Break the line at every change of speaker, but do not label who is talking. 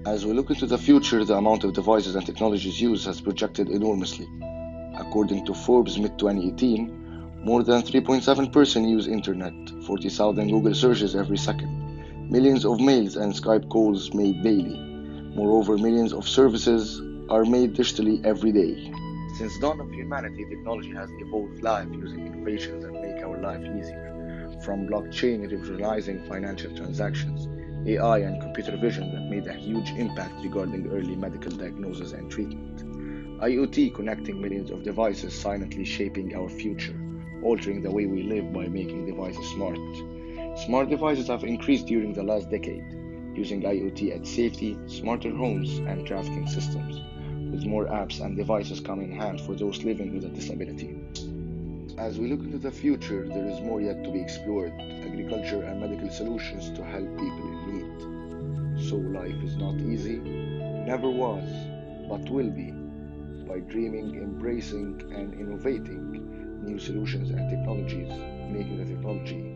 As we look into the future, the amount of devices and technologies used has projected enormously. According to Forbes mid-2018, more than 3.7% use internet, 40,000 Google searches every second, millions of mails and Skype calls made daily. Moreover, millions of services are made digitally every day. Since dawn of humanity, technology has evolved life using innovations that make our life easier. From blockchain revolutionizing financial transactions, AI and computer vision that made a huge impact regarding early medical diagnosis and treatment. IoT connecting millions of devices silently shaping our future, altering the way we live by making devices smart. Smart devices have increased during the last decade, using IoT at safety, smarter homes, and trafficking systems, with more apps and devices coming in hand for those living with a disability. As we look into the future, there is more yet to be explored, agriculture and medical solutions to help people in need. So life is not easy, never was, but will be, by dreaming, embracing, and innovating new solutions and technologies, making the technology